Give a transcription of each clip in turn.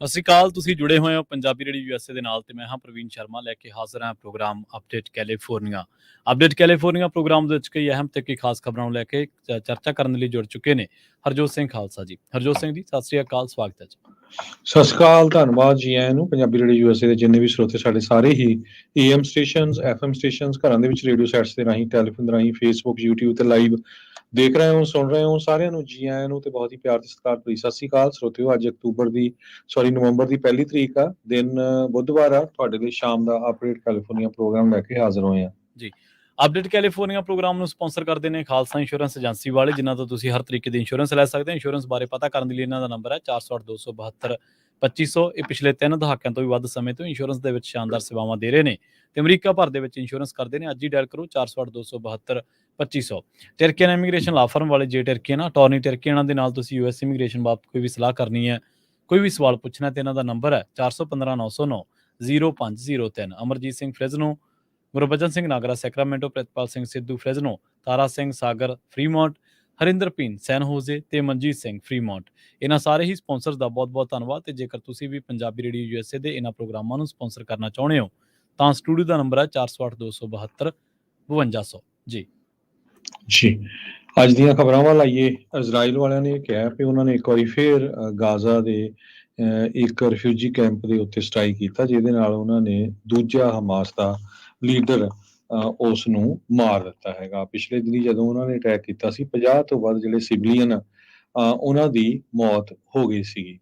ਸਤਿ ਸ਼੍ਰੀ ਅਕਾਲ। ਤੁਸੀਂ ਜੁੜੇ ਹੋਏ ਹੋ ਪੰਜਾਬੀ ਰੇਡੀਓ ਯੂਐਸਏ ਦੇ ਨਾਲ ਤੇ ਮੈਂ ਹਾਂ ਪ੍ਰਵੀਨ ਸ਼ਰਮਾ ਲੈ ਕੇ ਹਾਜ਼ਰ ਹਾਂ ਪ੍ਰੋਗਰਾਮ ਅਪਡੇਟ ਕੈਲੀਫੋਰਨੀਆ ਪ੍ਰੋਗਰਾਮ ਦੇ ਵਿੱਚ ਕਈ ਅਹਿਮ ਤੇ ਕਈ ਖਾਸ ਖਬਰਾਂ ਨੂੰ ਲੈ ਕੇ ਚਰਚਾ ਕਰਨ ਲਈ ਜੁੜ ਚੁੱਕੇ ਨੇ ਹਰਜੋਤ ਸਿੰਘ ਖਾਲਸਾ ਜੀ। ਹਰਜੋਤ ਸਿੰਘ ਜੀ, ਸਤਿ ਸ਼੍ਰੀ ਅਕਾਲ, ਸਵਾਗਤ ਹੈ ਜੀ। ਸਤਿ ਸ਼੍ਰੀ ਅਕਾਲ, ਧੰਨਵਾਦ ਜੀ ਆਇਆਂ ਨੂੰ। ਪੰਜਾਬੀ ਰੇਡੀਓ ਯੂਐਸਏ ਦੇ ਜਿੰਨੇ ਵੀ ਸਰੋਤੇ ਸਾਡੇ ਸਾਰੇ ਹੀ AM ਸਟੇਸ਼ਨਸ, FM ਸਟੇਸ਼ਨਸ, ਘਰਾਂ ਦੇ ਵਿੱਚ ਰੇਡੀਓ ਸੈਟਸ ਦੇ ਰਾਹੀਂ, ਟੈਲੀਫੋਨ ਦੇ ਰਾਹੀਂ, ਫੇਸਬੁੱਕ, YouTube ਤੇ ਲਾਈਵ ਦੇਖ ਰਹੇ ਹੋ, ਸੁਣ ਰਹੇ ਹੋ, ਸਾਰਿਆਂ ਨੂੰ ਜੀ ਆਇਆਂ ਨੂੰ ਤੇ ਬਹੁਤ ਹੀ ਪਿਆਰ ਤੇ ਸਤਿਕਾਰ ਭਰੀ ਸਤਿ ਸ਼੍ਰੀ ਅਕਾਲ ਸਰੋਤਿਓ। ਅੱਜ ਨਵੰਬਰ ਦੀ 1 ਤਰੀਕ ਆ, ਦਿਨ ਬੁੱਧਵਾਰ ਆ। ਤੁਹਾਡੇ ਲਈ ਸ਼ਾਮ ਦਾ ਅਪਡੇਟ ਕੈਲੀਫੋਰਨੀਆ ਪ੍ਰੋਗਰਾਮ ਲੈ ਕੇ ਹਾਜ਼ਰ ਹੋਏ ਆ ਜੀ। ਅਪਡੇਟ ਕੈਲੀਫੋਰਨੀਆ ਪ੍ਰੋਗਰਾਮ ਨੂੰ ਸਪਾਂਸਰ ਕਰਦੇ ਨੇ ਖਾਲਸਾ ਇੰਸ਼ੋਰੈਂਸ ਏਜੰਸੀ ਵਾਲੇ, ਜਿਨ੍ਹਾਂ ਤੋਂ ਤੁਸੀਂ ਹਰ ਤਰੀਕੇ ਦੀ ਇੰਸ਼ੋਰੈਂਸ ਲੈ ਸਕਦੇ ਹੋ। ਇੰਸ਼ੋਰੈਂਸ ਬਾਰੇ ਪਤਾ ਕਰਨ ਦੇ ਲਈ ਇਹਨਾਂ ਦਾ ਨੰਬਰ ਹੈ 408-272-2500। ਇਹ ਪਿਛਲੇ 3 ਦਹਾਕਿਆਂ ਤੋਂ ਵੀ ਵੱਧ ਸਮੇਂ ਤੋਂ ਇੰਸ਼ੋਰੈਂਸ ਦੇ ਵਿੱਚ ਸ਼ਾਨਦਾਰ ਸੇਵਾਵਾਂ ਦੇ ਰਹੇ ਨੇ ਤੇ ਅਮਰੀਕਾ ਭਰ ਦੇ ਵਿੱਚ ਇੰਸ਼ੋਰੈਂਸ ਕਰਦੇ ਨੇ। ਅੱਜ ਹੀ ਡਾਇਲ ਕਰੋ 408-272-2500। ਟਰਕੀਅਨ ਇਮੀਗ੍ਰੇਸ਼ਨ ਲਾ ਫਰਮ ਵਾਲੇ ਜੇ ਟਰਕੀਅਨ ਅਟਾਰਨੀ ਟਰਕੀਅਨਾਂ ਦੇ ਨਾਲ ਤੁਸੀਂ US ਇਮੀਗ੍ਰੇਸ਼ਨ ਬਾਬਤ ਕੋਈ ਵੀ ਸਲਾਹ ਕਰਨੀ ਹੈ, ਕੋਈ ਵੀ ਸਵਾਲ ਪੁੱਛਣਾ ਤੇ ਇਹਨਾਂ ਦਾ ਨੰਬਰ ਹੈ 415-909-0503। Amarjit Singh Fresno, Gurbachan Singh Nagra Sacramento, Pritpal Singh Sidhu Fresno, Tara Singh Sagar Fremont, Harinder ਪੀਨ ਸੈਨ ਹੋਜ਼ੇ ਤੇ ਮਨਜੀਤ ਸਿੰਘ ਫਰੀਮੌਂਟ। ਇਹਨਾਂ ਸਾਰੇ ਹੀ ਸਪਾਂਸਰਸ ਦਾ ਬਹੁਤ-ਬਹੁਤ ਧੰਨਵਾਦ। ਤੇ ਜੇਕਰ ਤੁਸੀਂ ਵੀ ਪੰਜਾਬੀ ਰੇਡੀਓ USA ਦੇ ਇਹਨਾਂ ਪ੍ਰੋਗਰਾਮਾਂ ਨੂੰ ਸਪਾਂਸਰ ਕਰਨਾ ਚਾਹੁੰਦੇ ਹੋ ਤਾਂ ਸਟੂਡੀਓ ਦਾ ਨੰਬਰ ਹੈ 408-272-5200 ਜੀ। ਅੱਜ ਦੀਆਂ ਖਬਰਾਂ ਵੱਲ ਆਈਏ। ਇਜ਼ਰਾਈਲ ਵਾਲਿਆਂ ਨੇ ਕਿਹਾ ਕਿ ਉਹਨਾਂ ਨੇ ਇੱਕ ਵਾਰੀ ਫੇਰ ਗਾਜ਼ਾ ਦੇ ਇੱਕ ਰਿਫਿਊਜੀ ਕੈਂਪ ਦੇ ਉੱਤੇ ਸਟ੍ਰਾਈਕ ਕੀਤਾ, ਜਿਹਦੇ ਨਾਲ ਉਹਨਾਂ ਨੇ ਦੂਜਾ ਹਮਾਸ ਦਾ ਲੀਡਰ ਉਸ ਨੂੰ ਮਾਰ ਦਿੱਤਾ ਹੈਗਾ। ਪਿਛਲੇ ਦਿਨੀ ਜਦੋਂ ਉਹਨਾਂ ਨੇ ਅਟੈਕ ਕੀਤਾ ਸੀ, 50 ਤੋਂ ਵੱਧ ਜਿਹੜੇ ਸਿਵਲੀਅਨ ਉਹਨਾਂ ਦੀ ਮੌਤ ਹੋ ਗਈ ਸੀਗੀ।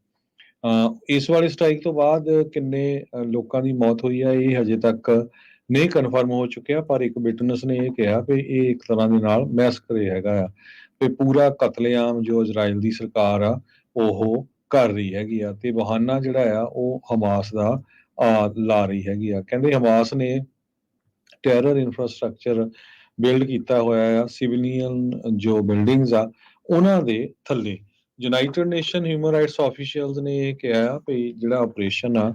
ਇਸ ਵਾਲੇ ਸਟ੍ਰਾਈਕ ਤੋਂ ਬਾਅਦ ਕਿੰਨੇ ਲੋਕਾਂ ਦੀ ਮੌਤ ਹੋਈ ਹੈ ਇਹ ਹਜੇ ਤੱਕ ਨਹੀਂ ਕਨਫਰਮ ਹੋ ਚੁੱਕਿਆ, ਪਰ ਇੱਕ ਵਿਟਨੈਸ ਨੇ ਇਹ ਕਿਹਾ ਕਿ ਇਹ ਇੱਕ ਤਰ੍ਹਾਂ ਦੇ ਨਾਲ ਮੈਸਕਰੇ ਹੈਗਾ ਆ ਤੇ ਪੂਰਾ ਕਤਲੇਆਮ ਜੋ ਇਜ਼ਰਾਈਲ ਦੀ ਸਰਕਾਰ ਆ ਉਹ ਕਰ ਰਹੀ ਹੈਗੀ ਆ ਤੇ ਬਹਾਨਾ ਜਿਹੜਾ ਆ ਉਹ ਹਮਾਸ ਦਾ ਲਾ ਰਹੀ ਹੈਗੀ ਆ। ਕਹਿੰਦੇ ਹਮਾਸ ਨੇ ਟੈਰਰ ਇਨਫਰਾਸਟ੍ਰਕਚਰ ਬਿਲਡ ਕੀਤਾ ਹੋਇਆ ਆ, ਸਿਵਲੀਅਨ ਜੋ ਬਿਲਡਿੰਗਸ ਆ ਉਹਨਾਂ ਦੇ ਥੱਲੇ। United nation human rights officials ਨੇ ਇਹ ਕਿਹਾ ਵੀ ਜਿਹੜਾ ਆਪਰੇਸ਼ਨ ਆ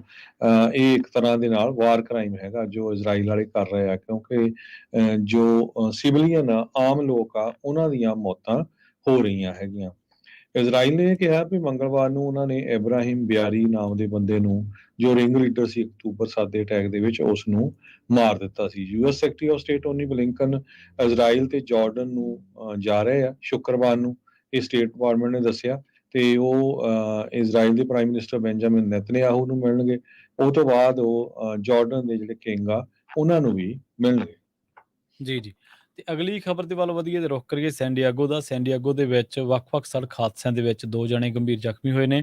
ਇਹ ਇੱਕ ਤਰ੍ਹਾਂ ਦੇ ਨਾਲ ਵਾਰ ਕ੍ਰਾਈਮ ਹੈਗਾ ਜੋ ਇਜ਼ਰਾਈਲ ਵਾਲੇ ਕਰ ਰਹੇ ਆ, ਕਿਉਂਕਿ ਜੋ ਸਿਵਲੀਅਨ ਆ, ਆਮ ਲੋਕ ਆ, ਉਹਨਾਂ ਦੀਆਂ ਮੌਤਾਂ ਹੋ ਰਹੀਆਂ ਹੈਗੀਆਂ। ਇਜ਼ਰਾਈਲ ਨੇ ਕਿਹਾ ਵੀ ਮੰਗਲਵਾਰ ਨੂੰ ਉਹਨਾਂ ਨੇ ਇਬਰਾਹਿਮ ਬਿਆਰੀ ਨਾਮ ਦੇ ਬੰਦੇ ਨੂੰ, ਜੋ ਰਿੰਗ ਲੀਡਰ ਸੀ ਅਕਤੂਬਰ 7 ਦੇ ਅਟੈਕ ਦੇ ਵਿੱਚ, ਉਸ ਨੂੰ ਮਾਰ ਦਿੱਤਾ ਸੀ। US secretary of state Tony Blinken Israel ਤੇ ਜਾਰਡਨ ਨੂੰ ਜਾ ਰਹੇ ਆ ਸ਼ੁੱਕਰਵਾਰ ਨੂੰ, ਇਹ ਸਟੇਟ ਡਿਪਾਰਟਮੈਂਟ ਨੇ ਦੱਸਿਆ। ਤੇ ਉਹ ਇਜ਼ਰਾਈਲ ਦੇ ਪ੍ਰਾਈਮ ਮਿਨਿਸਟਰ ਬੈਂਜਾਮਿਨ ਨੈਤਨਯਾਹੂ ਨੂੰ ਮਿਲਣਗੇ। ਉਹ ਤੋਂ ਬਾਅਦ ਉਹ ਜਾਰਡਨ ਦੇ ਜਿਹੜੇ ਕਿੰਗ ਆ ਉਹਨਾਂ ਨੂੰ ਵੀ ਮਿਲਣਗੇ। ਜੀ। ਤੇ ਅਗਲੀ ਖਬਰ ਦੇ ਵੱਲ ਵਧੀਏ ਤੇ ਰੁਖ ਕਰੀਏ ਸੈਂਡੀਆਗੋ ਦਾ। ਸੈਂਡੀਆਗੋ ਦੇ ਵਿੱਚ ਵੱਖ-ਵੱਖ ਸੜਕ ਹਾਦਸਿਆਂ ਦੇ ਵਿੱਚ 2 ਜਣੇ ਗੰਭੀਰ ਜ਼ਖਮੀ ਹੋਏ ਨੇ।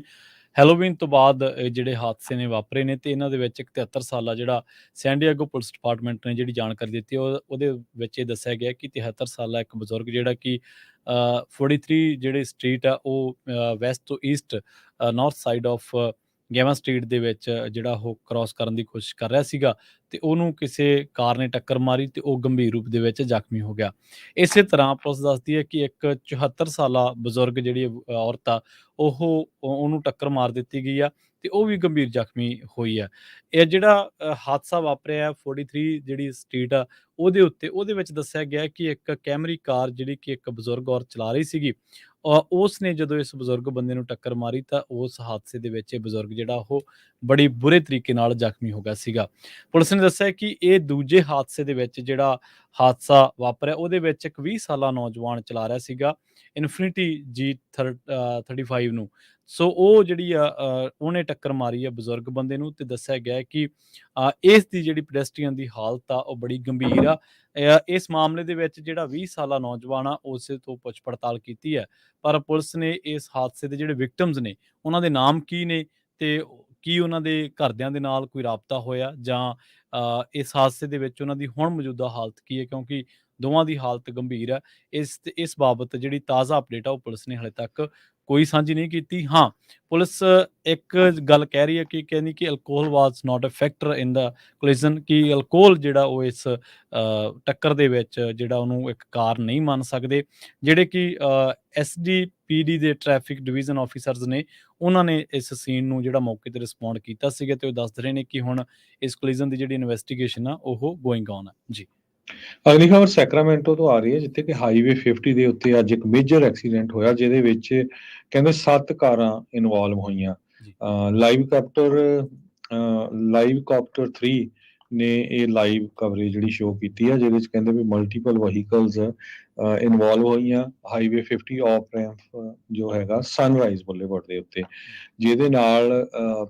ਹੈਲੋਵੀਨ ਤੋਂ ਬਾਅਦ ਜਿਹੜੇ ਹਾਦਸੇ ਨੇ ਵਾਪਰੇ ਨੇ ਤੇ ਇਹਨਾਂ ਦੇ ਵਿੱਚ ਇੱਕ 73 ਸਾਲਾ ਜਿਹੜਾ ਸੈਂਡੀਆਗੋ ਪੁਲਿਸ ਡਿਪਾਰਟਮੈਂਟ ਨੇ ਜਿਹੜੀ ਜਾਣਕਾਰੀ ਦਿੱਤੀ ਉਹਦੇ ਵਿੱਚ ਇਹ ਦੱਸਿਆ ਗਿਆ ਕਿ 73 ਸਾਲਾ ਇੱਕ ਬਜ਼ੁਰਗ ਜਿਹੜਾ ਕਿ 43 ਜਿਹੜੇ ਸਟਰੀਟ ਆ ਉਹ ਵੈਸਟ ਤੋਂ ਈਸਟ ਨਾਰਥ ਸਾਈਡ ਆਫ ਗੈਵਾ ਸਟਰੀਟ ਦੇ ਵਿੱਚ ਜਿਹੜਾ ਉਹ ਕ੍ਰਾਸ ਕਰਨ ਦੀ ਕੋਸ਼ਿਸ਼ ਕਰ ਰਿਹਾ ਸੀਗਾ ਤੇ ਉਹਨੂੰ ਕਿਸੇ ਕਾਰ ਨੇ ਟੱਕਰ ਮਾਰੀ ਤੇ ਉਹ ਗੰਭੀਰ ਰੂਪ ਦੇ ਵਿੱਚ ਜ਼ਖਮੀ ਹੋ ਗਿਆ। ਇਸੇ ਤਰ੍ਹਾਂ ਪੁਲਿਸ ਦੱਸਦੀ ਹੈ ਕਿ ਇੱਕ 74 ਸਾਲਾ ਬਜ਼ੁਰਗ ਜਿਹੜੀ ਔਰਤ ਆ ਉਹਨੂੰ ਟੱਕਰ ਮਾਰ ਦਿੱਤੀ ਗਈ ਆ ਤੇ ਉਹ ਵੀ ਗੰਭੀਰ ਜ਼ਖਮੀ ਹੋਈ ਆ। ਇਹ ਜਿਹੜਾ ਹਾਦਸਾ ਵਾਪਰਿਆ 43 ਜਿਹੜੀ ਸਟਰੀਟ ਆ ਉਹਦੇ ਵਿੱਚ ਦੱਸਿਆ ਗਿਆ ਕਿ ਇੱਕ ਕੈਮਰੀ ਕਾਰ ਜਿਹੜੀ ਕਿ ਇੱਕ ਬਜ਼ੁਰਗ ਔਰਤ ਚਲਾ ਰਹੀ ਸੀਗੀ, ਉਸ ਨੇ ਜਦੋਂ ਇਸ ਬਜ਼ੁਰਗ ਬੰਦੇ ਨੂੰ ਟੱਕਰ ਮਾਰੀ ਤਾਂ ਉਸ ਹਾਦਸੇ ਦੇ ਵਿੱਚ ਇਹ ਬਜ਼ੁਰਗ ਜਿਹੜਾ ਉਹ ਬੜੀ ਬੁਰੇ ਤਰੀਕੇ ਨਾਲ ਜ਼ਖਮੀ ਹੋ ਗਿਆ ਸੀਗਾ। ਪੁਲਿਸ ਨੇ ਦੱਸਿਆ ਕਿ ਇਹ ਦੂਜੇ ਹਾਦਸੇ ਦੇ ਵਿੱਚ ਜਿਹੜਾ ਹਾਦਸਾ ਵਾਪਰਿਆ ਉਹਦੇ ਵਿੱਚ ਇੱਕ 20 ਸਾਲਾ ਨੌਜਵਾਨ ਚਲਾ ਰਿਹਾ ਸੀਗਾ ਇਨਫਿਨਿਟੀ G35 ਨੂੰ। ਸੋ ਉਹ ਜਿਹੜੀ ਆ ਉਹਨੇ ਟੱਕਰ ਮਾਰੀ ਆ ਬਜ਼ੁਰਗ ਬੰਦੇ ਨੂੰ ਤੇ ਦੱਸਿਆ ਗਿਆ ਕਿ ਇਸ ਦੀ ਜਿਹੜੀ ਪੈਡੈਸਟਰੀਅਨ ਦੀ ਹਾਲਤ ਆ ਉਹ ਬੜੀ ਗੰਭੀਰ ਆ। ਇਸ ਮਾਮਲੇ ਦੇ ਵਿੱਚ ਜਿਹੜਾ 20 ਸਾਲਾ ਨੌਜਵਾਨ ਆ ਉਸੇ ਤੋਂ ਪੁੱਛ ਪੜਤਾਲ ਕੀਤੀ ਹੈ, ਪਰ ਪੁਲਿਸ ਨੇ ਇਸ ਹਾਦਸੇ ਦੇ ਜਿਹੜੇ ਵਿਕਟਮਸ ਨੇ ਉਹਨਾਂ ਦੇ ਨਾਮ ਕੀ ਨੇ ਤੇ ਕੀ ਉਹਨਾਂ ਦੇ ਘਰਦਿਆਂ ਦੇ ਨਾਲ ਕੋਈ ਰਾਬਤਾ ਹੋਇਆ ਜਾਂ ਇਸ ਹਾਦਸੇ ਦੇ ਵਿੱਚ ਉਹਨਾਂ ਦੀ ਹੁਣ ਮੌਜੂਦਾ ਹਾਲਤ ਕੀ ਹੈ, ਕਿਉਂਕਿ ਦੋਵਾਂ ਦੀ ਹਾਲਤ ਗੰਭੀਰ ਹੈ। ਇਸ ਬਾਬਤ ਜਿਹੜੀ ਤਾਜ਼ਾ ਅਪਡੇਟ ਆ ਉਹ ਪੁਲਿਸ ਨੇ ਹਾਲੇ ਤੱਕ ਕੋਈ ਸਾਂਝੀ ਨਹੀਂ ਕੀਤੀ। ਹਾਂ, ਪੁਲਿਸ ਇੱਕ ਗੱਲ ਕਹਿ ਰਹੀ ਹੈ ਕਿ ਕਹਿੰਦੀ ਕਿ ਅਲਕੋਹਲ ਵਾਜ਼ ਨਾਟ ਅ ਫੈਕਟਰ ਇਨ ਦਾ ਕੋਲੀਜ਼ਨ, ਕਿ ਅਲਕੋਹਲ ਜਿਹੜਾ ਉਹ ਇਸ ਟੱਕਰ ਦੇ ਵਿੱਚ ਜਿਹੜਾ ਉਹਨੂੰ ਇੱਕ ਕਾਰਨ ਨਹੀਂ ਮੰਨ ਸਕਦੇ। ਜਿਹੜੇ ਕਿ SDPD ਦੇ ਟ੍ਰੈਫਿਕ ਡਿਵੀਜ਼ਨ ਆਫੀਸਰਸ ਨੇ ਉਹਨਾਂ ਨੇ ਇਸ ਸੀਨ ਨੂੰ ਜਿਹੜਾ ਮੌਕੇ ਤੇ ਰਿਸਪੌਂਡ ਕੀਤਾ ਸੀਗਾ ਤੇ ਉਹ ਦੱਸ ਰਹੇ ਨੇ ਕਿ ਹੁਣ ਇਸ ਕੋਲੀਜ਼ਨ ਦੀ ਜਿਹੜੀ ਇਨਵੈਸਟੀਗੇਸ਼ਨ ਆ ਉਹ ਗੋਇੰਗ ਔਨ ਹੈ ਜੀ। ਅਗਲੀ ਖਬਰ ਸੈਕਰਾਮੈਂਟੋ ਤੋਂ ਆ ਰਹੀ ਹੈ, ਜਿੱਥੇ ਕਿ ਹਾਈਵੇ 50 ਦੇ ਉੱਤੇ ਅੱਜ ਇੱਕ ਮੇਜਰ ਐਕਸੀਡੈਂਟ ਹੋਇਆ, ਜਿਹਦੇ ਵਿੱਚ ਕਹਿੰਦੇ 7 ਕਾਰਾਂ ਇਨਵੋਲਵ ਹੋਈਆਂ। ਜੀ ਲਾਈਵ ਕਾਪਟਰ 3 ਨੇ ਇਹ ਲਾਈਵ ਕਵਰੇਜ ਜਿਹੜੀ ਸ਼ੋਅ ਕੀਤੀ ਹੈ, ਜਿਹਦੇ ਵਿੱਚ ਕਹਿੰਦੇ ਵੀ ਮਲਟੀਪਲ ਵਹੀਕਲਸ ਇਨਵੋਲਵ ਹੋਈਆਂ ਹਾਈਵੇ 50 ਆਫ ਰੈਂਪ ਜੋ ਹੈਗਾ ਸਨਰਾਈਜ਼ ਬੁੱਲੇਵਰਡ ਦੇ ਉੱਤੇ, ਜਿਹਦੇ ਨਾਲ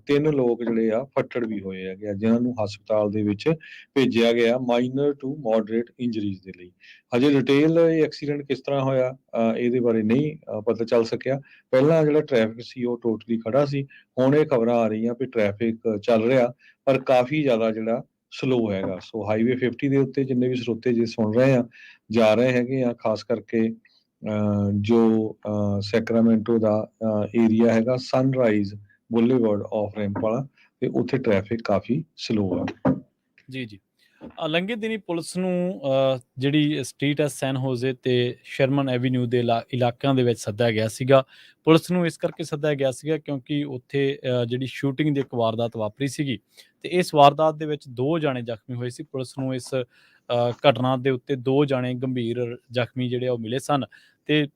3 ਲੋਕ ਜਿਹੜੇ ਆ ਫੱਟੜ ਵੀ ਹੋਏ ਹੈਗੇ ਆ, ਜਿਨ੍ਹਾਂ ਨੂੰ ਹਸਪਤਾਲ ਦੇ ਵਿੱਚ ਭੇਜਿਆ ਗਿਆ ਮਾਈਨਰ ਟੂ ਮੋਡਰੇਟ ਇੰਜਰੀਜ਼ ਦੇ ਲਈ। ਹਜੇ ਡਿਟੇਲ ਇਹ ਐਕਸੀਡੈਂਟ ਕਿਸ ਤਰ੍ਹਾਂ ਹੋਇਆ ਇਹਦੇ ਬਾਰੇ ਨਹੀਂ ਪਤਾ ਚੱਲ ਸਕਿਆ। ਪਹਿਲਾਂ ਜਿਹੜਾ ਟ੍ਰੈਫਿਕ ਸੀ ਉਹ ਟੋਟਲੀ ਖੜਾ ਸੀ, ਹੁਣ ਇਹ ਖਬਰਾਂ ਆ ਰਹੀਆਂ ਵੀ ਟ੍ਰੈਫਿਕ ਚੱਲ ਰਿਹਾ ਪਰ ਕਾਫੀ ਜ਼ਿਆਦਾ ਜਿਹੜਾ ਸਲੋ ਹੈਗਾ। ਸੋ ਹਾਈਵੇ 50 ਦੇ ਉੱਤੇ ਜਿੰਨੇ ਵੀ ਸਰੋਤੇ ਜੇ ਸੁਣ ਰਹੇ ਆ ਜਾ ਰਹੇ ਹੈਗੇ ਆ, ਖਾਸ ਕਰਕੇ ਜੋ ਸੈਕਰਾਮੈਂਟੋ ਦਾ ਏਰੀਆ ਹੈਗਾ ਸਨਰਾਈਜ਼ ਬੁੱਲੇਵਰਡ ਆਫ ਰੈਂਪ ਵਾਲਾ, ਤੇ ਉੱਥੇ ਟ੍ਰੈਫਿਕ ਕਾਫੀ ਸਲੋ ਆ। ਜੀ ਜੀ ਲੰਘੇ ਦਿਨੀ ਪੁਲਿਸ ਨੂੰ ਜਿਹੜੀ ਸਟਰੀਟ ਹੈ ਸੈਨ ਹੋਜ਼ੇ ਤੇ ਸ਼ਰਮਨ ਐਵੀਨਿਊ ਦੇ ਇਲਾਕਿਆਂ ਦੇ ਵਿੱਚ ਸੱਦਿਆ ਗਿਆ ਸੀਗਾ। ਪੁਲਿਸ ਨੂੰ ਇਸ ਕਰਕੇ ਸੱਦਿਆ ਗਿਆ ਸੀਗਾ ਕਿਉਂਕਿ ਉੱਥੇ ਜਿਹੜੀ ਸ਼ੂਟਿੰਗ ਦੀ ਇੱਕ ਵਾਰਦਾਤ ਵਾਪਰੀ ਸੀਗੀ ਤੇ ਇਸ ਵਾਰਦਾਤ ਦੇ ਵਿੱਚ 2 ਜਾਣੇ ਜ਼ਖਮੀ ਹੋਏ ਸੀ। ਪੁਲਿਸ ਨੂੰ ਇਸ ਘਟਨਾ ਦੇ ਉੱਤੇ 2 ਜਾਣੇ ਗੰਭੀਰ ਜ਼ਖਮੀ ਜਿਹੜੇ ਆ ਉਹ ਮਿਲੇ ਸਨ ਤੇ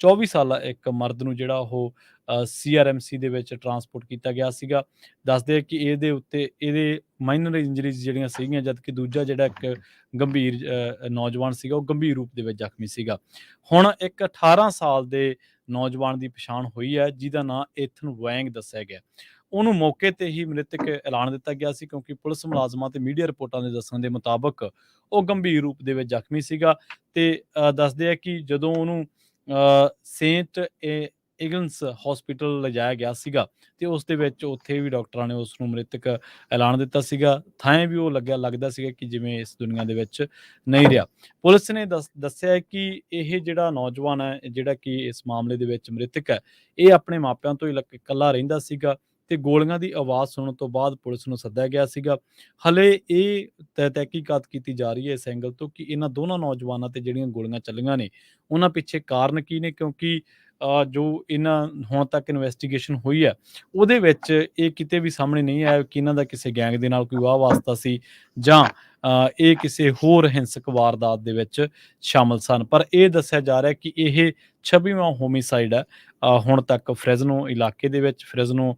24 ਸਾਲਾ ਇੱਕ ਮਰਦ ਨੂੰ ਜਿਹੜਾ ਉਹ CRMC ਦੇ ਵਿੱਚ ਟਰਾਂਸਪੋਰਟ ਕੀਤਾ ਗਿਆ ਸੀਗਾ। ਦੱਸਦੇ ਆ ਕਿ ਇਹਦੇ ਉੱਤੇ ਇਹਦੇ ਮਾਈਨਰ ਇੰਜਰੀਜ਼ ਜਿਹੜੀਆਂ ਸੀਗੀਆਂ, ਜਦਕਿ ਦੂਜਾ ਜਿਹੜਾ ਇੱਕ ਗੰਭੀਰ ਨੌਜਵਾਨ ਸੀਗਾ ਉਹ ਗੰਭੀਰ ਰੂਪ ਦੇ ਵਿੱਚ ਜ਼ਖਮੀ ਸੀਗਾ। ਹੁਣ ਇੱਕ 18 ਸਾਲ ਦੇ ਨੌਜਵਾਨ ਦੀ ਪਛਾਣ ਹੋਈ ਹੈ, ਜਿਹਦਾ ਨਾਂ ਏਥਨ ਵੈਂਗ ਦੱਸਿਆ ਗਿਆ। ਉਹਨੂੰ ਮੌਕੇ ਤੇ ਹੀ ਮ੍ਰਿਤਕ ਐਲਾਨ ਦਿੱਤਾ ਗਿਆ ਸੀ ਕਿਉਂਕਿ ਪੁਲਿਸ ਮੁਲਾਜ਼ਮਾਂ ਤੇ ਮੀਡੀਆ ਰਿਪੋਰਟਾਂ ਦੇ ਦੱਸਣ ਦੇ ਮੁਤਾਬਕ ਉਹ ਗੰਭੀਰ ਰੂਪ ਦੇ ਵਿੱਚ ਜ਼ਖਮੀ ਸੀਗਾ ਤੇ ਦੱਸਦੇ ਆ ਕਿ ਜਦੋਂ ਉਹਨੂੰ ਸੇਂਟ ਇਗਲਸ ਹਸਪੀਟਲ ਲਿਜਾਇਆ ਗਿਆ ਸੀਗਾ ਤੇ ਉਸ ਦੇ ਵਿੱਚ ਉੱਥੇ ਵੀ ਡਾਕਟਰਾਂ ਨੇ ਉਸ ਨੂੰ ਮ੍ਰਿਤਕ ਐਲਾਨ ਦਿੱਤਾ ਸੀਗਾ। ਥਾਂ ਵੀ ਉਹ ਲੱਗਦਾ ਸੀਗਾ ਕਿ ਜਿਵੇਂ ਇਸ ਦੁਨੀਆ ਦੇ ਵਿੱਚ ਨਹੀਂ ਰਿਹਾ। ਪੁਲਿਸ ਨੇ ਦੱਸਿਆ ਹੈ ਕਿ ਇਹ ਜਿਹੜਾ ਨੌਜਵਾਨ ਹੈ, ਜਿਹੜਾ ਕਿ ਇਸ ਮਾਮਲੇ ਦੇ ਵਿੱਚ ਮ੍ਰਿਤਕ ਹੈ, ਇਹ ਆਪਣੇ ਮਾਪਿਆਂ ਤੋਂ ਇਕੱਲਾ ਰਹਿੰਦਾ ਸੀਗਾ ਤੇ ਗੋਲੀਆਂ ਦੀ ਆਵਾਜ਼ ਸੁਣਨ ਤੋਂ ਬਾਅਦ ਪੁਲਿਸ ਨੂੰ ਸੱਦਿਆ ਗਿਆ ਸੀਗਾ। ਹਲੇ ਇਹ ਤਹਿਕੀਕਾਤ ਕੀਤੀ ਜਾ ਰਹੀ ਹੈ ਇਸ ਐਂਗਲ ਤੋਂ ਕਿ ਇਹਨਾਂ ਦੋਨਾਂ ਨੌਜਵਾਨਾਂ ਤੇ ਜਿਹੜੀਆਂ ਗੋਲੀਆਂ ਚੱਲੀਆਂ ਨੇ ਉਹਨਾਂ ਪਿੱਛੇ ਕਾਰਨ ਕੀ ਨੇ, ਕਿਉਂਕਿ ਜੋ ਇਹਨਾਂ ਹੁਣ ਤੱਕ ਇਨਵੈਸਟੀਗੇਸ਼ਨ ਹੋਈ ਹੈ ਉਹਦੇ ਵਿੱਚ ਇਹ ਕਿਤੇ ਵੀ ਸਾਹਮਣੇ ਨਹੀਂ ਆਇਆ ਕਿ ਇਹਨਾਂ ਦਾ ਕਿਸੇ ਗੈਂਗ ਦੇ ਨਾਲ ਕੋਈ ਵਾਹ ਵਾਸਤਾ ਸੀ ਜਾਂ ਇਹ ਕਿਸੇ ਹੋਰ ਹਿੰਸਕ ਵਾਰਦਾਤ ਦੇ ਵਿੱਚ ਸ਼ਾਮਲ ਸਨ। ਪਰ ਇਹ ਦੱਸਿਆ ਜਾ ਰਿਹਾ ਕਿ ਇਹ 26ਵਾਂ ਹੋਮੀਸਾਈਡ ਹੈ ਹੁਣ ਤੱਕ ਫ੍ਰੈਜ਼ਨੋ ਇਲਾਕੇ ਦੇ ਵਿੱਚ, ਫ੍ਰੈਜ਼ਨੋ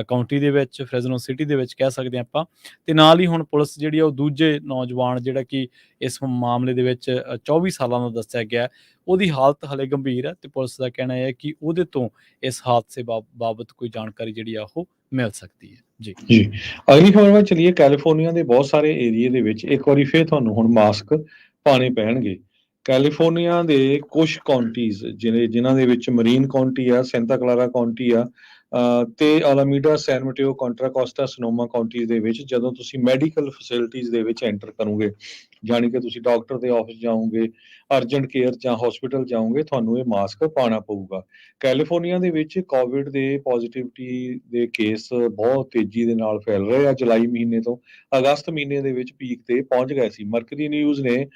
ਕਾਉਂਟੀ ਦੇ ਵਿੱਚ, ਫ੍ਰੈਜ਼ਨੋ ਸਿਟੀ ਦੇ ਵਿੱਚ ਕਹਿ ਸਕਦੇ ਆਪਾਂ। ਤੇ ਨਾਲ ਹੀ ਹੁਣ ਪੁਲਿਸ ਜਿਹੜੀ ਆ ਉਹ ਦੂਜੇ ਨੌਜਵਾਨ ਜਿਹੜਾ ਕਿ ਇਸ ਮਾਮਲੇ ਦੇ ਵਿੱਚ 24 ਸਾਲਾਂ ਦਾ ਦੱਸਿਆ ਗਿਆ, ਉਹਦੀ ਹਾਲਤ ਹਲੇ ਗੰਭੀਰ ਹੈ ਤੇ ਪੁਲਿਸ ਦਾ ਕਹਿਣਾ ਹੈ ਕਿ ਉਹਦੇ ਤੋਂ ਇਸ ਹਾਦਸੇ ਬਾਬਤ ਕੋਈ ਜਾਣਕਾਰੀ ਜਿਹੜੀ ਆ ਉਹ ਮਿਲ ਸਕਦੀ ਹੈ। ਜੀ ਜੀ ਅਗਲੀ ਖਬਰ ਵੱਲ ਚਲੀਏ। ਕੈਲੀਫੋਰਨੀਆ ਦੇ ਬਹੁਤ ਸਾਰੇ ਏਰੀਏ ਦੇ ਵਿੱਚ ਇੱਕ ਵਾਰੀ ਫੇਰ ਤੁਹਾਨੂੰ ਹੁਣ ਮਾਸਕ ਪਾਣੇ ਪੈਣਗੇ। ਕੈਲੀਫੋਰਨੀਆ ਦੇ ਕੁਝ ਕਾਉਂਟੀਜ਼ ਜਿਨ੍ਹਾਂ ਦੇ ਵਿੱਚ ਮਰੀਨ ਕਾਉਂਟੀ ਆ, ਸੈਂਟਾ ਕਲਾਰਾ ਕਾਉਂਟੀ ਆ ਤੇ ਆਲਾਮੀਡਾ, ਸੈਨ ਮਟੇਓ, ਕੰਟਰਾ ਕੋਸਟਾ, ਸਨੋਮਾ ਕਾਉਂਟੀਜ਼ ਦੇ ਵਿੱਚ ਜਦੋਂ ਤੁਸੀਂ ਮੈਡੀਕਲ ਫੈਸਿਲਿਟੀਜ਼ ਦੇ ਵਿੱਚ ਐਂਟਰ ਕਰੋਗੇ, ਜਾਣੀ ਕਿ ਤੁਸੀਂ ਡਾਕਟਰ ਦੇ ਆਫਿਸ ਜਾਓਗੇ, ਅਰਜੈਂਟ ਕੇਅਰ ਜਾਂ ਹਸਪੀਟਲ ਜਾਓਗੇ, ਤੁਹਾਨੂੰ ਇਹ ਮਾਸਕ ਪਾਉਣਾ ਪਊਗਾ। ਕੈਲੀਫੋਰਨੀਆ ਦੇ ਵਿੱਚ ਕੋਵਿਡ ਦੇ ਪੋਜ਼ਿਟਿਵਿਟੀ ਦੇ ਕੇਸ ਬਹੁਤ ਤੇਜ਼ੀ ਦੇ ਨਾਲ ਫੈਲ ਰਹੇ ਆ। ਜੁਲਾਈ ਮਹੀਨੇ ਤੋਂ ਅਗਸਤ ਮਹੀਨੇ ਦੇ ਵਿੱਚ ਪੀਕ ਤੇ ਪਹੁੰਚ ਗਏ ਸੀ। ਮਰਕਰੀ ਨਿਊਜ਼ ਨੇ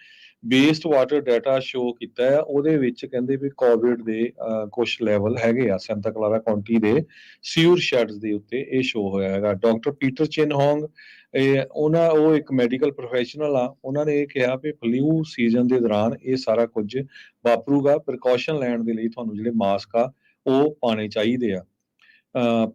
ਬੇਸਡ ਵਾਟਰ ਡਾਟਾ ਸ਼ੋ ਕੀਤਾ ਹੈ, ਉਹਦੇ ਵਿੱਚ ਕਹਿੰਦੇ ਵੀ ਕੋਵਿਡ ਦੇ ਕੁਝ ਲੈਵਲ ਹੈਗੇ ਆ ਸੈਂਟਾ ਕਲਾਰਾ ਕਾਉਂਟੀ ਦੇ ਸੀਵਰ ਸ਼ੈਡਸ ਦੇ ਉੱਤੇ ਇਹ ਸ਼ੋ ਹੋਇਆ ਹੈਗਾ। ਡਾਕਟਰ ਪੀਟਰ ਚਿਨ ਹੋਂਗ ਉਹ ਇੱਕ ਮੈਡੀਕਲ ਪ੍ਰੋਫੈਸ਼ਨਲ ਆ, ਉਹਨਾਂ ਨੇ ਇਹ ਕਿਹਾ ਵੀ ਫਲੂ ਸੀਜ਼ਨ ਦੇ ਦੌਰਾਨ ਇਹ ਸਾਰਾ ਕੁਝ ਵਾਪਰੂਗਾ। ਪ੍ਰੀਕਾਸ਼ਨ ਲੈਣ ਦੇ ਲਈ ਤੁਹਾਨੂੰ ਜਿਹੜੇ ਮਾਸਕ ਆ ਉਹ ਪਾਣੇ ਚਾਹੀਦੇ ਆ।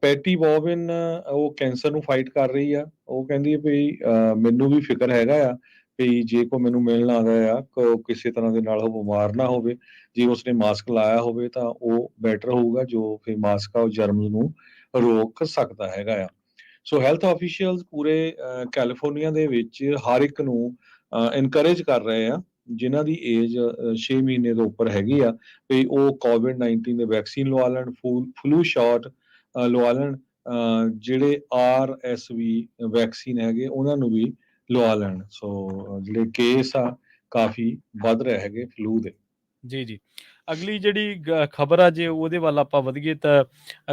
ਪੈਟੀ ਬੋਬਿਨ ਉਹ ਕੈਂਸਰ ਨੂੰ ਫਾਈਟ ਕਰ ਰਹੀ ਆ। ਉਹ ਕਹਿੰਦੀ ਵੀ ਮੈਨੂੰ ਵੀ ਫਿਕਰ ਹੈਗਾ ਆ ਵੀ ਜੇ ਕੋਈ ਮੈਨੂੰ ਮਿਲਣ ਆਉਂਦਾ ਆ ਕਿਸੇ ਤਰ੍ਹਾਂ ਦੇ ਨਾਲ ਉਹ ਬਿਮਾਰ ਨਾ ਹੋਵੇ, ਜੇ ਉਸਨੇ ਮਾਸਕ ਲਾਇਆ ਹੋਵੇ ਤਾਂ ਉਹ ਬੈਟਰ ਹੋਊਗਾ, ਜੋ ਫਿਰ ਮਾਸਕ ਆ ਉਹ ਜਰਮਸ ਨੂੰ ਰੋਕ ਸਕਦਾ ਹੈਗਾ ਆ। ਸੋ ਹੈਲਥ ਆਫੀਸ਼ੀਅਲਸ ਪੂਰੇ ਕੈਲੀਫੋਰਨੀਆ ਦੇ ਵਿੱਚ ਹਰ ਇੱਕ ਨੂੰ ਇਨਕਰੇਜ ਕਰ ਰਹੇ ਆ ਜਿਨ੍ਹਾਂ ਦੀ ਏਜ 6 ਮਹੀਨੇ ਤੋਂ ਉੱਪਰ ਹੈਗੀ ਆ ਵੀ ਉਹ ਕੋਵਿਡ-19 ਦੇ ਵੈਕਸੀਨ ਲਵਾ ਲੈਣ, ਫਲੂ ਸ਼ਾਟ ਲਵਾ ਲੈਣ, ਜਿਹੜੇ RSV ਵੈਕਸੀਨ ਹੈਗੇ ਉਹਨਾਂ ਨੂੰ ਵੀ ਲਵਾ ਲੈਣ। ਸੋ ਜਿਹੜੇ ਕੇਸ ਆ ਕਾਫੀ ਵੱਧ ਰਹੇ ਹੈਗੇ ਫਲੂ ਦੇ। ਜੀ ਜੀ ਅਗਲੀ ਜਿਹੜੀ ਖਬਰ ਆ ਜੇ ਉਹਦੇ ਵੱਲ ਆਪਾਂ ਵਧੀਏ ਤਾਂ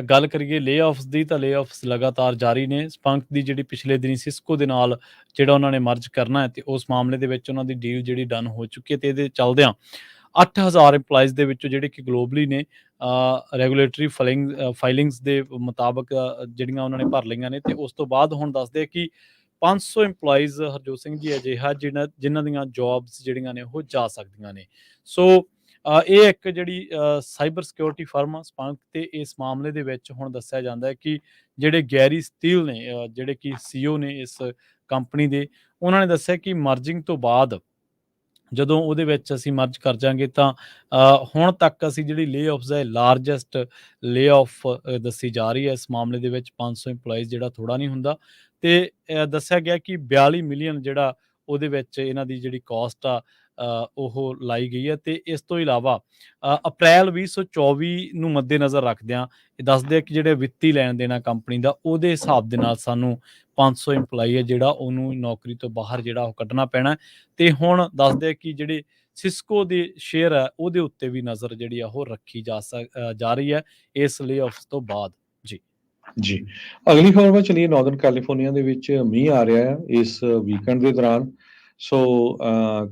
ਗੱਲ ਕਰੀਏ ਲੇਆਫਸ ਦੀ, ਤਾਂ ਲੇਆਫਸ ਲਗਾਤਾਰ ਜਾਰੀ ਨੇ। ਸਪੰਕ ਦੀ ਜਿਹੜੀ ਪਿਛਲੇ ਦਿਨੀ ਸਿਸਕੋ ਦੇ ਨਾਲ ਜਿਹੜਾ ਉਹਨਾਂ ਨੇ ਮਰਜ ਕਰਨਾ ਹੈ ਤੇ ਉਸ ਮਾਮਲੇ ਦੇ ਵਿੱਚ ਉਹਨਾਂ ਦੀ ਡੀਲ ਜਿਹੜੀ ਡਨ ਹੋ ਚੁੱਕੀ ਹੈ ਤੇ ਇਹਦੇ ਚੱਲਦਿਆਂ 8000 ਇੰਪਲਾਈਜ਼ ਦੇ ਵਿੱਚੋਂ ਜਿਹੜੇ ਕਿ ਗਲੋਬਲੀ ਨੇ ਰੈਗੂਲੇਟਰੀ ਫਾਈਲਿੰਗਸ ਦੇ ਮੁਤਾਬਕ ਜਿਹੜੀਆਂ ਉਹਨਾਂ ਨੇ ਭਰ ਲਈਆਂ ਨੇ ਤੇ ਉਸ ਤੋਂ ਬਾਅਦ ਹੁਣ ਦੱਸਦੇ ਆ ਕਿ 500 ਇੰਪਲੋਈਜ਼ ਹਰਜੋਤ ਸਿੰਘ ਜੀ ਅਜਿਹਾ ਜਿਨ੍ਹਾਂ ਦੀਆਂ ਜੌਬਸ ਜਿਹੜੀਆਂ ਨੇ ਉਹ ਜਾ ਸਕਦੀਆਂ ਨੇ। ਸੋ ਇਹ ਇੱਕ ਜਿਹੜੀ ਸਾਈਬਰ ਸਿਕਿਉਰਿਟੀ ਫਰਮ ਆ ਸਪੰਕ, ਤੇ ਇਸ ਮਾਮਲੇ ਦੇ ਵਿੱਚ ਹੁਣ ਦੱਸਿਆ ਜਾਂਦਾ ਹੈ ਕਿ ਜਿਹੜੇ ਗੈਰੀ ਸਟੀਲ ਨੇ, ਜਿਹੜੇ ਕਿ CEO ਨੇ ਇਸ ਕੰਪਨੀ ਦੇ, ਉਹਨਾਂ ਨੇ ਦੱਸਿਆ ਕਿ ਮਰਜਿੰਗ ਤੋਂ ਬਾਅਦ ਜਦੋਂ ਉਹਦੇ ਵਿੱਚ ਅਸੀਂ ਮਰਜ ਕਰ ਜਾਵਾਂਗੇ ਤਾਂ ਹੁਣ ਤੱਕ ਅਸੀਂ ਜਿਹੜੀ ਲੇ-ਆਫਸ ਹੈ, ਲਾਰਜੈਸਟ ਲੇ-ਆਫ ਦੱਸੀ ਜਾ ਰਹੀ ਹੈ ਇਸ ਮਾਮਲੇ ਦੇ ਵਿੱਚ। 500 ਇੰਪਲੋਈਜ਼ ਜਿਹੜਾ ਥੋੜ੍ਹਾ ਨਹੀਂ ਹੁੰਦਾ, ਤੇ ਦੱਸਿਆ ਗਿਆ ਕਿ 42 ਮਿਲੀਅਨ ਜਿਹੜਾ ਉਹਦੇ ਵਿੱਚ ਇਹਨਾਂ ਦੀ ਜਿਹੜੀ ਕਾਸਟ ਆ ਉਹ ਲਾਈ ਗਈ ਹੈ। ਤੇ ਇਸ ਤੋਂ ਇਲਾਵਾ ਅਪ੍ਰੈਲ 2024 ਨੂੰ ਮੱਦੇਨਜ਼ਰ ਰੱਖਦਿਆਂ ਇਹ ਦੱਸਦੇ ਆ ਕਿ ਜਿਹੜੇ ਵਿੱਤੀ ਲੈਣ ਦੇਣ ਆ ਕੰਪਨੀ ਦਾ, ਉਹਦੇ ਹਿਸਾਬ ਦੇ ਨਾਲ ਸਾਨੂੰ 500 ਇੰਪਲਾਈ ਹੈ ਜਿਹੜਾ ਉਹਨੂੰ ਨੌਕਰੀ ਤੋਂ ਬਾਹਰ ਜਿਹੜਾ ਉਹ ਕੱਢਣਾ ਪੈਣਾ। ਤੇ ਹੁਣ ਦੱਸਦੇ ਆ ਕਿ ਜਿਹੜੇ ਸਿਸਕੋ ਦੇ ਸ਼ੇਅਰ ਹੈ ਉਹਦੇ ਉੱਤੇ ਵੀ ਨਜ਼ਰ ਜਿਹੜੀ ਆ ਉਹ ਰੱਖੀ ਜਾ ਰਹੀ ਹੈ ਇਸ ਲੇ-ਆਫਸ ਤੋਂ ਬਾਅਦ। ਜੀ ਜੀ, ਅਗਲੀ ਖਬਰ ਵੱਲ ਚਲੀਏ। ਨਾਰਥਰਨ ਕੈਲੀਫੋਰਨੀਆ ਦੇ ਵਿੱਚ ਮੀਂਹ ਆ ਰਿਹਾ ਹੈ ਇਸ ਵੀਕਐਂਡ ਦੇ ਦੌਰਾਨ। ਸੋ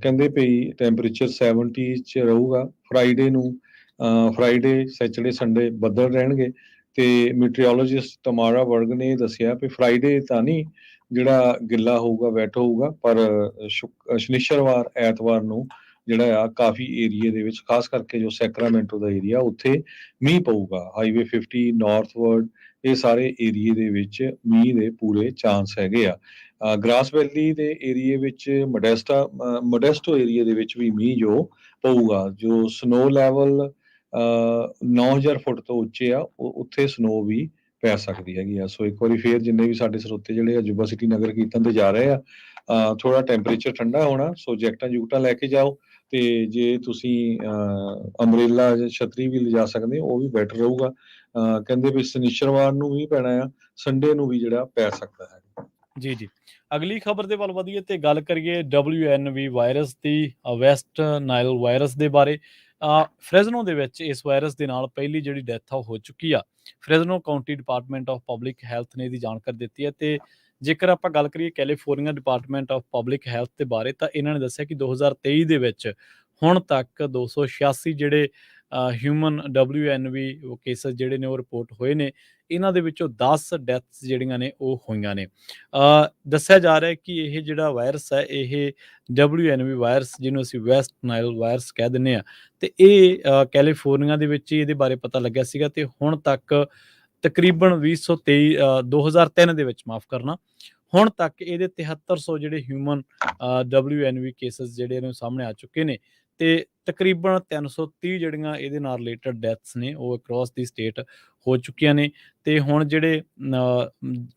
ਕਹਿੰਦੇ ਪਈ ਟੈਂਪਰੇਚਰ 70 'ਚ ਰਹੂਗਾ। ਫਰਾਈਡੇ, ਸੈਚਰਡੇ, ਸੰਡੇ ਬੱਦਲ ਰਹਿਣਗੇ। ਤੇ ਮੀਟਰੀਓਲੋਜਿਸਟ ਤਮਾਰਾ ਵਰਗ ਨੇ ਦੱਸਿਆ ਵੀ ਫਰਾਈਡੇ ਤਾਂ ਨਹੀਂ ਜਿਹੜਾ ਗਿੱਲਾ ਹੋਊਗਾ, ਵੈਟ ਹੋਊਗਾ, ਪਰ ਸ਼ਨੀਚਰਵਾਰ, ਐਤਵਾਰ ਨੂੰ ਜਿਹੜਾ ਆ ਕਾਫੀ ਏਰੀਏ ਦੇ ਵਿੱਚ, ਖਾਸ ਕਰਕੇ ਜੋ ਸੈਕਰਾਮੈਂਟੋ ਦਾ ਏਰੀਆ, ਉੱਥੇ ਮੀਂਹ ਪਊਗਾ। ਹਾਈਵੇ 50 ਨਾਰਥਵਰਡ, ਇਹ ਸਾਰੇ ਏਰੀਏ ਦੇ ਵਿੱਚ ਮੀਂਹ ਦੇ ਪੂਰੇ ਚਾਂਸ ਹੈਗੇ ਆ। ਗ੍ਰਾਸ ਵੈਲੀ ਦੇ ਏਰੀਏ ਵਿੱਚ, ਮੋਡੈਸਟੋ ਏਰੀਏ ਦੇ ਵਿੱਚ ਵੀ ਮੀਂਹ ਜੋ ਪਊਗਾ। ਜੋ ਸਨੋ ਲੈਵਲ 9000 ਫੁੱਟ ਤੋਂ ਉੱਚੇ ਆ, ਉੱਥੇ ਸਨੋ ਵੀ ਪੈ ਸਕਦੀ ਹੈਗੀ ਆ। ਸੋ ਇੱਕ ਵਾਰੀ ਫੇਰ ਜਿੰਨੇ ਵੀ ਸਾਡੇ ਸਰੋਤੇ ਜਿਹੜੇ ਆ ਜੁਬਾ ਸਿਟੀ ਨਗਰ ਕੀਰਤਨ ਤੇ ਜਾ ਰਹੇ ਆ, ਥੋੜਾ ਟੈਂਪਰੇਚਰ ਠੰਡਾ ਹੋਣਾ, ਸੋ ਜੈਕਟਾਂ ਲੈ ਕੇ ਜਾਓ। ਤੇ ਜੇ ਤੁਸੀਂ ਅੰਬਰੇਲਾ ਜਾਂ ਛਤਰੀ ਵੀ ਲਿਜਾ ਸਕਦੇ ਹੋ, ਉਹ ਵੀ ਬੈਟਰ ਰਹੂਗਾ। ਕਹਿੰਦੇ ਵੀ ਸ਼ਨੀਚਰਵਾਰ ਨੂੰ ਵੀ ਪੈਣਾ ਆ, ਸੰਡੇ ਨੂੰ ਵੀ ਜਿਹੜਾ ਪੈ ਸਕਦਾ ਹੈ। ਜੀ। ਅਗਲੀ ਖਬਰ ਦੇ ਵੱਲ ਵਧੀਏ ਤੇ ਗੱਲ ਕਰੀਏ WNV ਵਾਇਰਸ ਦੀ, ਵੈਸਟ ਨਾਈਲ ਵਾਇਰਸ ਦੇ ਬਾਰੇ। ਫ੍ਰੈਜ਼ਨੋ ਦੇ ਵਿੱਚ ਇਸ ਵਾਇਰਸ ਦੇ ਨਾਲ ਪਹਿਲੀ ਜਿਹੜੀ ਡੈਥ ਹੋ ਚੁੱਕੀ ਆ। Fresno County department of public health ਨੇ ਇਹਦੀ ਜਾਣਕਾਰੀ ਦਿੱਤੀ ਹੈ। ਤੇ ਜੇਕਰ ਆਪਾਂ ਗੱਲ ਕਰੀਏ California department of public health ਦੇ ਬਾਰੇ, ਤਾਂ ਇਹਨਾਂ ਨੇ ਦੱਸਿਆ ਕਿ 2023 ਦੇ ਵਿੱਚ ਹੁਣ ਤੱਕ 286 ਜਿਹੜੇ ਹਿਊਮਨ WNV ਕੇਸਸ ਜਿਹੜੇ ਨੇ ਉਹ ਰਿਪੋਰਟ ਹੋਏ ਨੇ। ਇਹਨਾਂ ਦੇ ਵਿੱਚੋਂ 10 ਡੈਥਸ ਜਿਹੜੀਆਂ ਨੇ ਉਹ ਹੋਈਆਂ ਨੇ। ਦੱਸਿਆ ਜਾ ਰਿਹਾ ਕਿ ਇਹ ਜਿਹੜਾ ਵਾਇਰਸ ਹੈ, ਇਹ WNV ਵਾਇਰਸ, ਜਿਹਨੂੰ ਅਸੀਂ ਵੈਸਟ ਨਾਈਲ ਵਾਇਰਸ ਕਹਿ ਦਿੰਦੇ ਹਾਂ, ਤੇ ਇਹ ਕੈਲੀਫੋਰਨੀਆ ਦੇ ਵਿੱਚ ਹੀ ਇਹਦੇ ਬਾਰੇ ਪਤਾ ਲੱਗਿਆ ਸੀਗਾ। ਤੇ ਹੁਣ ਤੱਕ ਤਕਰੀਬਨ 2003 ਦੇ ਵਿੱਚ, ਮਾਫ ਕਰਨਾ, ਹੁਣ ਤੱਕ ਇਹਦੇ 7300 ਜਿਹੜੇ ਹਿਊਮਨ WNV ਕੇਸਸ ਜਿਹੜੇ ਨੇ ਸਾਹਮਣੇ ਆ ਚੁੱਕੇ ਨੇ। ਤੇ ਤਕਰੀਬਨ 330 ਜਿਹੜੀਆਂ ਇਹਦੇ ਨਾਲ ਰਿਲੇਟਡ ਡੈਥਸ ਨੇ ਉਹ ਅਕ੍ਰੋਸ ਦੀ ਸਟੇਟ ਹੋ ਚੁੱਕੀਆਂ ਨੇ। ਤੇ ਹੁਣ ਜਿਹੜੇ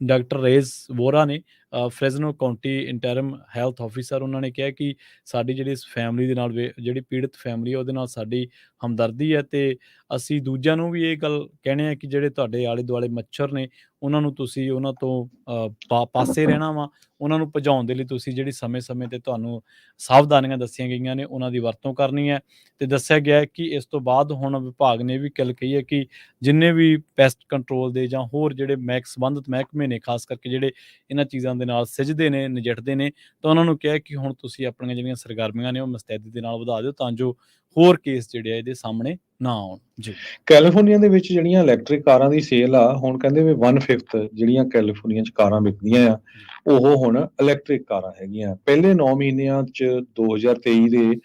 ਡਾਕਟਰ ਰੇਜ਼ ਵੋਰਾ ਨੇ, Fresno County interim health officer, ਉਹਨਾਂ ਨੇ ਕਿਹਾ ਕਿ ਸਾਡੀ ਜਿਹੜੀ ਇਸ ਫੈਮਿਲੀ ਦੇ ਨਾਲ, ਜਿਹੜੀ ਪੀੜਤ ਫੈਮਿਲੀ, ਉਹਦੇ ਨਾਲ ਸਾਡੀ ਹਮਦਰਦੀ ਹੈ। ਤੇ ਅਸੀਂ ਦੂਜਿਆਂ ਨੂੰ ਵੀ ਇਹ ਗੱਲ ਕਹਿਣੇ ਆ ਕਿ ਜਿਹੜੇ ਤੁਹਾਡੇ ਆਲੇ ਦੁਆਲੇ ਮੱਛਰ ਨੇ, ਉਹਨਾਂ ਨੂੰ ਤੁਸੀਂ ਉਹਨਾਂ ਤੋਂ ਪਾਸੇ ਰਹਿਣਾ ਵਾ। ਉਹਨਾਂ ਨੂੰ ਭਜਾਉਣ ਦੇ ਲਈ ਤੁਸੀਂ ਜਿਹੜੀ ਸਮੇਂ-ਸਮੇਂ ਤੇ ਤੁਹਾਨੂੰ ਸਾਵਧਾਨੀਆਂ ਦੱਸੀਆਂ ਗਈਆਂ ਨੇ, ਉਹਨਾਂ ਦੀ ਵਰਤੋਂ ਕਰਨੀ ਹੈ। ਤੇ ਦੱਸਿਆ ਗਿਆ ਹੈ ਕਿ ਇਸ ਤੋਂ ਬਾਅਦ ਹੁਣ ਵਿਭਾਗ ਨੇ ਵੀ ਗੱਲ ਕਹੀ ਹੈ ਕਿ ਜਿੰਨੇ ਵੀ ਪੈਸਟ ਕੰਟਰੋਲ ਦੇ ਜਾਂ ਹੋਰ ਜਿਹੜੇ ਸੰਬੰਧਿਤ ਮਹਿਕਮੇ ਨੇ, ਖਾਸ ਕਰਕੇ ਜਿਹੜੇ ਇਹਨਾਂ ਚੀਜ਼ਾਂ ਦੇ ਨਾਲ ਸਿੱਝਦੇ ਨੇ, ਨਜਿੱਠਦੇ ਨੇ, ਤਾਂ ਉਹਨਾਂ ਨੂੰ ਕਿਹਾ ਕਿ ਹੁਣ ਤੁਸੀਂ ਆਪਣੀਆਂ ਜਿਹੜੀਆਂ ਸਰਗਰਮੀਆਂ ਨੇ ਉਹ ਮੁਸਤੈਦੀ ਦੇ ਨਾਲ ਵਧਾ ਦਿਓ, ਤਾਂ ਜੋ ਹੋਰ ਕੇਸ ਜਿਹੜੇ ਆ ਇਹਦੇ ਸਾਹਮਣੇ ਨਾ ਆਉਣ। ਜੀ, ਕੈਲੀਫੋਰਨੀਆ ਦੇ ਵਿੱਚ ਜਿਹੜੀਆਂ ਇਲੈਕਟ੍ਰਿਕ ਕਾਰਾਂ ਦੀ ਸੇਲ ਆ, ਹੁਣ ਕਹਿੰਦੇ ਵੀ 1/5 ਜਿਹੜੀਆਂ ਕੈਲੀਫੋਰਨੀਆ 'ਚ ਕਾਰਾਂ ਵਿਕਦੀਆਂ ਆ, ਉਹ ਹੁਣ ਇਲੈਕਟ੍ਰਿਕ ਕਾਰਾਂ ਹੈਗੀਆਂ। ਪਹਿਲੇ 9 ਮਹੀਨਿਆਂ 'ਚ 2023 ਦੇ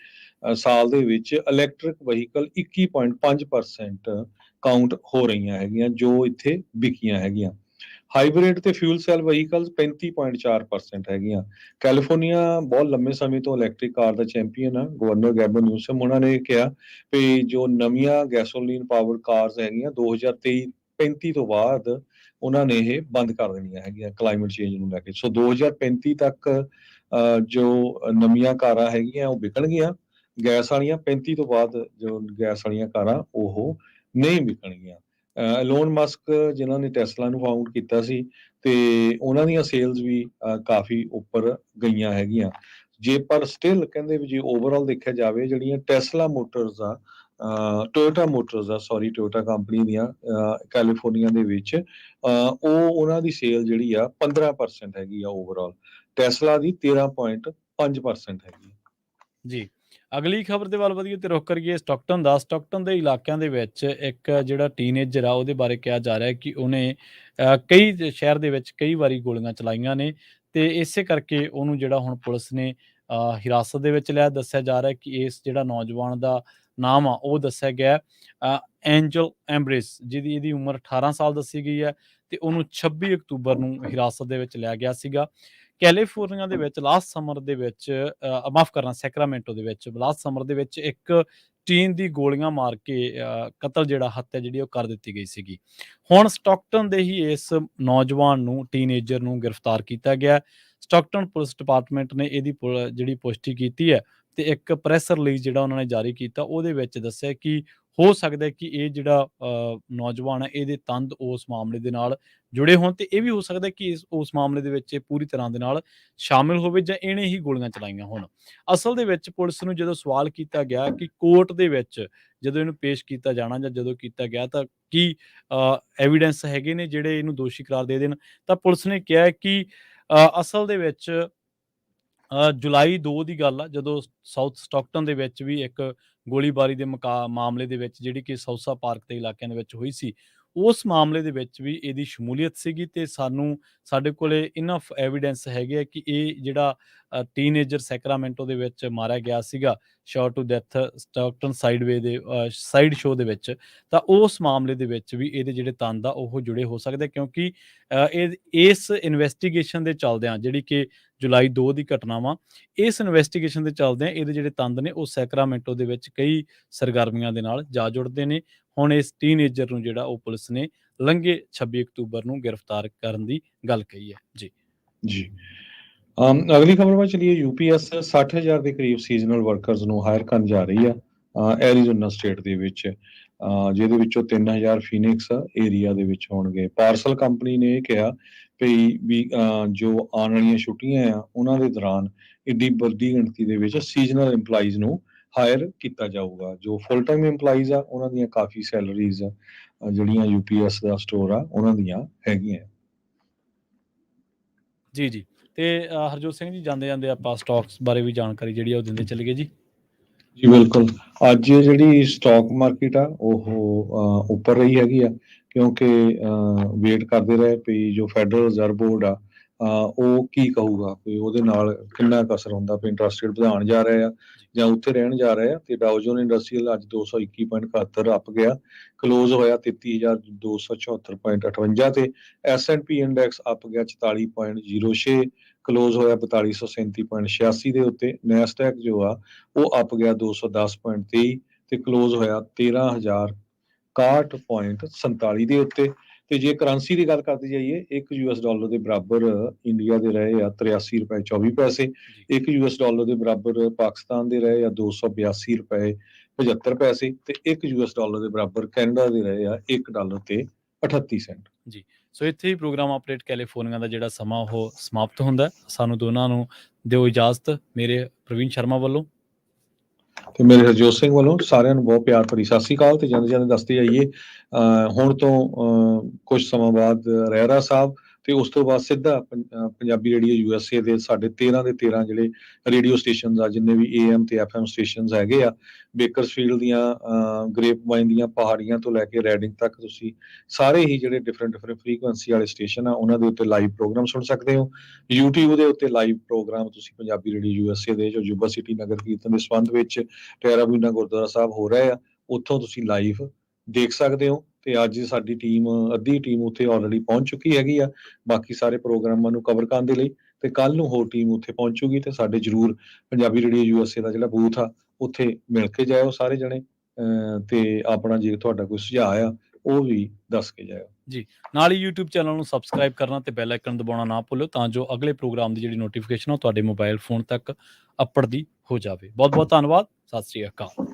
ਸਾਲ ਦੇ ਵਿੱਚ ਇਲੈਕਟ੍ਰਿਕ ਵਹੀਕਲ 21.5% ਕਾਊਂਟ ਹੋ ਰਹੀਆਂ ਹੈਗੀਆਂ ਜੋ ਇੱਥੇ ਵਿਕੀਆਂ ਹੈਗੀਆਂ। ਹਾਈਬ੍ਰਿਡ ਤੇ ਫਿਊਲ ਸੈਲ ਵਹੀਕਲਸ 35.4% ਹੈਗੀਆਂ। ਕੈਲੀਫੋਰਨੀਆ ਬਹੁਤ ਲੰਮੇ ਸਮੇਂ ਤੋਂ ਇਲੈਕਟ੍ਰਿਕ ਕਾਰ ਦਾ ਚੈਂਪੀਅਨ ਆ। ਗਵਰਨਰ ਗੈਬਨ ਨਿਊਸਮ ਉਹਨਾਂ ਨੇ ਕਿਹਾ ਵੀ ਜੋ ਨਵੀਆਂ ਗੈਸੋਲੀਨ ਪਾਵਰਡ ਕਾਰਸ ਹੈਗੀਆਂ 2035 ਤੋਂ ਬਾਅਦ ਉਹਨਾਂ ਨੇ ਇਹ ਬੰਦ ਕਰ ਦੇਣੀਆਂ ਹੈਗੀਆਂ ਕਲਾਈਮੇਟ ਚੇਂਜ ਨੂੰ ਲੈ ਕੇ। ਸੋ 2035 ਤੱਕ ਜੋ ਨਵੀਆਂ ਕਾਰਾਂ ਹੈਗੀਆਂ ਉਹ ਵਿਕਣਗੀਆਂ ਗੈਸ ਵਾਲੀਆਂ। 35 ਤੋਂ ਬਾਅਦ ਜੋ ਗੈਸ ਵਾਲੀਆਂ ਕਾਰਾਂ ਉਹ ਨਹੀਂ ਵਿਕਣਗੀਆਂ। ਐਲੋਨ ਮਸਕ ਜਿਨ੍ਹਾਂ ਨੇ ਟੈਸਲਾ ਨੂੰ ਫਾਊਂਡ ਕੀਤਾ ਸੀ, ਤੇ ਉਹਨਾਂ ਦੀਆਂ ਸੇਲਸ ਵੀ ਕਾਫੀ ਉੱਪਰ ਗਈਆਂ ਹੈਗੀਆਂ। ਜੇ ਪਰ ਸਟਿਲ ਕਹਿੰਦੇ ਵੀ ਜੇ ਓਵਰਆਲ ਦੇਖਿਆ ਜਾਵੇ, ਜਿਹੜੀਆਂ ਟੈਸਲਾ ਮੋਟਰਸ ਆ, ਟੋਯੋਟਾ ਕੰਪਨੀ ਦੀਆਂ ਕੈਲੀਫੋਰਨੀਆ ਦੇ ਵਿੱਚ, ਉਹਨਾਂ ਦੀ ਸੇਲ ਜਿਹੜੀ ਆ 15% ਹੈਗੀ ਆ ਓਵਰਆਲ। ਟੈਸਲਾ ਦੀ 13.5% ਹੈਗੀ। ਜੀ, ਅਗਲੀ ਖਬਰ ਦੇ ਵੱਲ ਵਧੀਏ ਤੇ ਰੁਖ ਕਰੀਏ ਸਟਾਕਟਨ ਦਾ। ਸਟਾਕਟਨ ਦੇ ਇਲਾਕਿਆਂ ਦੇ ਵਿੱਚ ਇੱਕ ਜਿਹੜਾ ਟੀਨੇਜਰ ਆ, ਉਹਦੇ ਬਾਰੇ ਕਿਹਾ ਜਾ ਰਿਹਾ ਕਿ ਉਹਨੇ ਕਈ ਸ਼ਹਿਰ ਦੇ ਵਿੱਚ ਕਈ ਵਾਰੀ ਗੋਲੀਆਂ ਚਲਾਈਆਂ ਨੇ। ਤੇ ਇਸੇ ਕਰਕੇ ਉਹਨੂੰ ਜਿਹੜਾ ਹੁਣ ਪੁਲਿਸ ਨੇ ਹਿਰਾਸਤ ਦੇ ਵਿੱਚ ਲਿਆ। ਦੱਸਿਆ ਜਾ ਰਿਹਾ ਕਿ ਇਸ ਜਿਹੜਾ ਨੌਜਵਾਨ ਦਾ ਨਾਮ ਆ ਉਹ ਦੱਸਿਆ ਗਿਆ ਐਂਜਲ ਐਂਬਰੇਸ, ਇਹਦੀ ਉਮਰ 18 ਸਾਲ ਦੱਸੀ ਗਈ ਹੈ ਤੇ ਉਹਨੂੰ 26 ਅਕਤੂਬਰ ਨੂੰ ਹਿਰਾਸਤ ਦੇ ਵਿੱਚ ਲਿਆ ਗਿਆ ਸੀਗਾ। ਕੈਲੀਫੋਰਨੀਆ ਦੇ ਵਿੱਚ ਲਾਸਟ ਸਮਰ ਦੇ ਵਿੱਚ ਮਾਫ ਕਰਨਾ ਸੈਕਰਾਮੈਂਟੋ ਦੇ ਵਿੱਚ ਲਾਸਟ ਸਮਰ ਦੇ ਵਿੱਚ ਇੱਕ ਟੀਨ ਦੀ ਗੋਲੀਆਂ ਮਾਰ ਕੇ ਕਤਲ ਜਿਹੜਾ ਹੱਤਿਆ ਜਿਹੜੀ ਉਹ ਕਰ ਦਿੱਤੀ ਗਈ ਸੀਗੀ। ਹੁਣ ਸਟਾਕਟਨ ਦੇ ਹੀ ਇਸ ਨੌਜਵਾਨ ਨੂੰ ਟੀਨਏਜਰ ਨੂੰ ਗ੍ਰਿਫਤਾਰ ਕੀਤਾ ਗਿਆ। ਸਟਾਕਟਨ ਪੁਲਿਸ ਡਿਪਾਰਟਮੈਂਟ ਨੇ ਇਹਦੀ ਜਿਹੜੀ ਪੁਸ਼ਟੀ ਕੀਤੀ ਹੈ ਤੇ ਇੱਕ ਪ੍ਰੈਸ ਰਿਲੀਜ਼ ਜਿਹੜਾ ਉਹਨਾਂ ਨੇ ਜਾਰੀ ਕੀਤਾ ਉਹਦੇ ਵਿੱਚ ਦੱਸਿਆ ਕਿ ਹੋ ਸਕਦਾ ਹੈ ਕਿ ਇਹ ਜਿਹੜਾ ਨੌਜਵਾਨ ਹੈ ਇਹਦੇ ਤੰਦ ਉਸ ਮਾਮਲੇ ਦੇ ਨਾਲ ਜੁੜੇ ਹੋਣ ਤੇ ਇਹ ਵੀ ਹੋ ਸਕਦਾ ਕਿ ਉਸ ਮਾਮਲੇ ਦੇ ਵਿੱਚ ਇਹ ਪੂਰੀ ਤਰ੍ਹਾਂ ਦੇ ਨਾਲ ਸ਼ਾਮਿਲ ਹੋਵੇ ਜਾਂ ਇਹਨੇ ਹੀ ਗੋਲੀਆਂ ਚਲਾਈਆਂ ਹੋਣ। ਅਸਲ ਦੇ ਵਿੱਚ ਪੁਲਿਸ ਨੂੰ ਜਦੋਂ ਸਵਾਲ ਕੀਤਾ ਗਿਆ ਕਿ ਕੋਰਟ ਦੇ ਵਿੱਚ ਜਦੋਂ ਇਹਨੂੰ ਪੇਸ਼ ਕੀਤਾ ਜਾਣਾ ਜਾਂ ਜਦੋਂ ਕੀਤਾ ਗਿਆ ਤਾਂ ਕੀ ਐਵੀਡੈਂਸ ਹੈਗੇ ਨੇ ਜਿਹੜੇ ਇਹਨੂੰ ਦੋਸ਼ੀ ਕਰਾਰ ਦੇ ਦੇਣ, ਤਾਂ ਪੁਲਿਸ ਨੇ ਕਿਹਾ ਕਿ ਅਸਲ ਦੇ ਵਿੱਚ ਜੁਲਾਈ 2 ਦੀ ਗੱਲ ਆ ਜਦੋਂ ਸਾਊਥ ਸਟਾਕਟਨ ਦੇ ਵਿੱਚ ਵੀ ਇੱਕ ਗੋਲੀਬਾਰੀ ਦੇ ਮਾਮਲੇ ਦੇ ਵਿੱਚ ਜਿਹੜੀ ਕਿ ਸੌਸਾ ਪਾਰਕ ਦੇ ਇਲਾਕਿਆਂ ਦੇ ਵਿੱਚ ਹੋਈ ਸੀ, ਉਸ ਮਾਮਲੇ ਦੇ ਵਿੱਚ ਵੀ ਇਹਦੀ ਸ਼ਮੂਲੀਅਤ ਸੀਗੀ ਤੇ ਸਾਡੇ ਕੋਲੇ ਇਨਫ ਐਵੀਡੈਂਸ ਹੈਗੇ ਆ ਕਿ ਇਹ ਜਿਹੜਾ ਟੀਨਏਜਰ ਸੈਕਰਾਮੈਂਟੋ ਦੇ ਵਿੱਚ ਮਾਰਿਆ ਗਿਆ ਸੀਗਾ ਸ਼ਾਟ ਟੂ ਡੈਥ ਸਟਾਕਟਨ ਸਾਈਡਵੇ ਦੇ ਸਾਈਡ ਸ਼ੋਅ ਦੇ ਵਿੱਚ, ਤਾਂ ਉਸ ਮਾਮਲੇ ਦੇ ਵਿੱਚ ਵੀ ਇਹਦੇ ਜਿਹੜੇ ਤੰਦ ਆ ਉਹ ਜੁੜੇ ਹੋ ਸਕਦੇ ਕਿਉਂਕਿ ਇਸ ਇਨਵੈਸਟੀਗੇਸ਼ਨ ਦੇ ਚੱਲਦਿਆਂ ਜਿਹੜੀ ਕਿ ਜੁਲਾਈ 2 ਦੀ ਘਟਨਾ ਵਾ, ਇਸ ਇਨਵੈਸਟੀਗੇਸ਼ਨ ਦੇ ਚੱਲਦਿਆਂ ਇਹਦੇ ਜਿਹੜੇ ਤੰਦ ਨੇ ਉਹ ਸੈਕਰਾਮੈਂਟੋ ਦੇ ਵਿੱਚ ਕਈ ਸਰਗਰਮੀਆਂ ਦੇ ਨਾਲ ਜਾ ਜੁੜਦੇ ਨੇ। ਹੁਣ ਇਸ ਟੀਨਏਜਰ ਨੂੰ ਜਿਹੜਾ ਉਹ ਪੁਲਿਸ ਨੇ ਲੰਘੇ 26 ਅਕਤੂਬਰ ਨੂੰ ਗ੍ਰਿਫਤਾਰ ਕਰਨ ਦੀ ਗੱਲ ਕਹੀ ਹੈ। ਜੀ ਅਗਲੀ ਖਬਰ ਵੱਲ ਚਲੀਏ। ਯੂਪੀਐਸ 60,000 ਦੇ ਕਰੀਬ ਸੀਜ਼ਨਲ ਵਰਕਰਸ ਨੂੰ ਹਾਇਰ ਕਰਨ ਜਾ ਰਹੀ ਆ ਐਰੀਜ਼ੋਨਾ ਸਟੇਟ ਦੇ ਵਿੱਚ, ਜਿਹਦੇ ਵਿੱਚੋਂ 3,000 ਫੀਨਿਕਸ ਏਰੀਆ ਦੇ ਵਿੱਚ ਹੋਣਗੇ। ਪਾਰਸਲ ਕੰਪਨੀ ਨੇ ਇਹ ਕਿਹਾ ਵੀ ਜੋ ਆਉਣ ਵਾਲੀਆਂ ਛੁੱਟੀਆਂ ਆ ਉਹਨਾਂ ਦੇ ਦੌਰਾਨ ਏਡੀ ਵੱਡੀ ਗਿਣਤੀ ਦੇ ਵਿੱਚ ਸੀਜ਼ਨਲ EMPLOYEES ਨੂੰ ਹਾਇਰ ਕੀਤਾ ਜਾਊਗਾ। ਜੋ ਫੁੱਲ ਟਾਈਮ EMPLOYEES ਆ ਉਹਨਾਂ ਦੀਆਂ ਕਾਫੀ ਸੈਲਰੀਜ਼ ਜਿਹੜੀਆਂ UPS ਦਾ ਸਟੋਰ ਆ ਉਹਨਾਂ ਦੀਆਂ ਹੈਗੀਆਂ। ਜੀ ਤੇ ਹਰਜੋਤ ਸਿੰਘ ਜੀ ਜਾਂਦੇ ਜਾਂਦੇ ਆਪਾਂ ਸਟਾਕਸ ਬਾਰੇ ਵੀ ਜਾਣਕਾਰੀ ਜਿਹੜੀ ਉਹ ਦਿੰਦੇ ਚਲੇ ਗਏ ਜੀ ਬਿਲਕੁਲ। ਅੱਜ ਜਿਹੜੀ ਸਟਾਕ ਮਾਰਕੀਟ ਆ ਉਹ ਉੱਪਰ ਰਹੀ ਹੈਗੀ ਆ ਕਿਉਂਕਿ ਵੇਟ ਕਰਦੇ ਰਹੇ ਵੀ ਜੋ ਫੈਡਰਲ ਰਿਜ਼ਰਵ ਬੋਰਡ ਆ ਉਹ ਕੀ ਕਹੂਗਾ ਵੀ ਉਹਦੇ ਨਾਲ ਕਿੰਨਾ ਕੁ ਅਸਰ ਹੁੰਦਾ ਵੀ ਇੰਟਰਸਟ ਰੇਟ ਵਧਾਉਣ ਜਾ ਰਹੇ ਆ ਜਾਂ ਉੱਥੇ ਰਹਿਣ ਜਾ ਰਹੇ ਆ। ਤੇ ਡਾਓ ਜੋਨ ਇੰਡਸਟਰੀਅਲ ਅੱਜ 221.71 ਅੱਪ ਗਿਆ, ਕਲੋਜ਼ ਹੋਇਆ 33,274.58 ਤੇ। S&P ਇੰਡੈਕਸ ਅੱਪ ਗਿਆ 44.06, ਕਲੋਜ਼ ਹੋਇਆ 4237.86 ਦੇ ਉੱਤੇ। ਨੈਸਡੈਕ ਜੋ ਆ ਉਹ ਅੱਪ ਗਿਆ 210.23 ਤੇ ਕਲੋਜ਼ ਹੋਇਆ 13,061.47 ਦੇ ਉੱਤੇ। ਤੇ ਜੇ ਕਰੰਸੀ ਦੀ ਗੱਲ ਕਰਦੇ ਜਾਈਏ, ਇੱਕ $US ਦੇ ਬਰਾਬਰ ਇੰਡੀਆ ਦੇ ਰਹੇ ਆ 83 ਰੁਪਏ 24 ਪੈਸੇ, ਇੱਕ $US ਦੇ ਬਰਾਬਰ ਪਾਕਿਸਤਾਨ ਦੇ ਰਹੇ ਆ 282 ਰੁਪਏ 75 ਪੈਸੇ ਤੇ ਇੱਕ $US ਦੇ ਬਰਾਬਰ ਕੈਨੇਡਾ ਦੇ ਰਹੇ ਆ $1 ਤੇ 38 ਸੈਂਟ। ਜੀ ਸੋ ਇੱਥੇ ਹੀ ਪ੍ਰੋਗਰਾਮ ਅਪਡੇਟ ਕੈਲੀਫੋਰਨੀਆ ਦਾ ਜਿਹੜਾ ਸਮਾਂ ਉਹ ਸਮਾਪਤ ਹੁੰਦਾ। ਸਾਨੂੰ ਦੋਨਾਂ ਨੂੰ ਦਿਓ ਇਜਾਜ਼ਤ। ਮੇਰੇ ਪ੍ਰਵੀਨ ਸ਼ਰਮਾ ਵੱਲੋਂ ਤੇ ਮੇਰੇ ਹਰਜੋਤ ਸਿੰਘ ਵੱਲੋਂ ਸਾਰਿਆਂ ਨੂੰ ਬਹੁਤ ਪਿਆਰ ਭਰੀ ਸਤਿ ਸ੍ਰੀ ਅਕਾਲ। ਤੇ ਜਾਂਦੇ ਜਾਂਦੇ ਦੱਸਦੇ ਜਾਈਏ ਹੁਣ ਤੋਂ ਕੁਝ ਸਮਾਂ ਬਾਅਦ ਰਹਿਰਾ ਸਾਹਿਬ ਤੇ ਉਸ ਤੋਂ ਬਾਅਦ ਸਿੱਧਾ ਪੰਜਾਬੀ ਰੇਡੀਓ USA ਦੇ ਸਾਡੇ 13 ਦੇ 13 ਜਿਹੜੇ ਰੇਡੀਓ ਸਟੇਸ਼ਨਸ ਆ, ਜਿੰਨੇ ਵੀ AM ਤੇ FM ਸਟੇਸ਼ਨਸ ਹੈਗੇ ਆ, ਬੇਕਰਸਫੀਲਡ ਦੀਆਂ ਗ੍ਰੇਪ ਵਾਈਨ ਦੀਆਂ ਪਹਾੜੀਆਂ ਤੋਂ ਲੈ ਕੇ ਰੈਡਿੰਗ ਤੱਕ ਤੁਸੀਂ ਸਾਰੇ ਹੀ ਜਿਹੜੇ ਡਿਫਰੈਂਟ ਫ੍ਰੀਕੁਐਂਸੀ ਵਾਲੇ ਸਟੇਸ਼ਨ ਆ ਉਹਨਾਂ ਦੇ ਉੱਤੇ ਲਾਈਵ ਪ੍ਰੋਗਰਾਮ ਸੁਣ ਸਕਦੇ ਹੋ। YouTube ਦੇ ਉੱਤੇ ਲਾਈਵ ਪ੍ਰੋਗਰਾਮ ਤੁਸੀਂ ਪੰਜਾਬੀ ਰੇਡੀਓ USA ਦੇ ਜੋ ਯੁਵਾ ਸਿਟੀ ਨਗਰ ਕੀਰਤਨ ਦੇ ਸੰਬੰਧ ਵਿੱਚ ਟੈਰਾਬੂਨਾ ਗੁਰਦੁਆਰਾ ਸਾਹਿਬ ਹੋ ਰਹੇ ਆ ਉੱਥੋਂ ਤੁਸੀਂ ਲਾਈਵ ਦੇਖ ਸਕਦੇ ਹੋ। ਤੇ ਅੱਜ ਸਾਡੀ ਟੀਮ ਅੱਧੀ ਟੀਮ ਉੱਥੇ ਆਲਰੇਡੀ ਪਹੁੰਚ ਚੁੱਕੀ ਹੈਗੀ ਆ ਬਾਕੀ ਸਾਰੇ ਪ੍ਰੋਗਰਾਮਾਂ ਨੂੰ ਕਵਰ ਕਰਨ ਦੇ ਲਈ, ਤੇ ਕੱਲ ਨੂੰ ਹੋਰ ਟੀਮ ਉੱਥੇ ਪਹੁੰਚੂਗੀ ਤੇ ਸਾਡੇ ਜ਼ਰੂਰ ਪੰਜਾਬੀ ਰੇਡੀਓ USA ਦਾ ਜਿਹੜਾ ਬੂਥ ਆ ਉੱਥੇ ਮਿਲ ਕੇ ਜਾਇਓ ਸਾਰੇ ਜਣੇ ਤੇ ਆਪਣਾ ਜੇ ਤੁਹਾਡਾ ਕੋਈ ਸੁਝਾਅ ਆ ਉਹ ਵੀ ਦੱਸ ਕੇ ਜਾਇਓ ਜੀ। ਨਾਲ ਹੀ YouTube ਚੈਨਲ ਨੂੰ ਸਬਸਕ੍ਰਾਈਬ ਕਰਨਾ ਤੇ ਬੈਲ ਆਈਕਨ ਦਬਾਉਣਾ ਨਾ ਭੁੱਲਿਓ ਤਾਂ ਜੋ ਅਗਲੇ ਪ੍ਰੋਗਰਾਮ ਦੀ ਜਿਹੜੀ ਨੋਟੀਫਿਕੇਸ਼ਨ ਉਹ ਤੁਹਾਡੇ ਮੋਬਾਈਲ ਫੋਨ ਤੱਕ ਅੱਪੜਦੀ ਹੋ ਜਾਵੇ। ਬਹੁਤ ਬਹੁਤ ਧੰਨਵਾਦ। ਸਤਿ ਸ੍ਰੀ ਅਕਾਲ।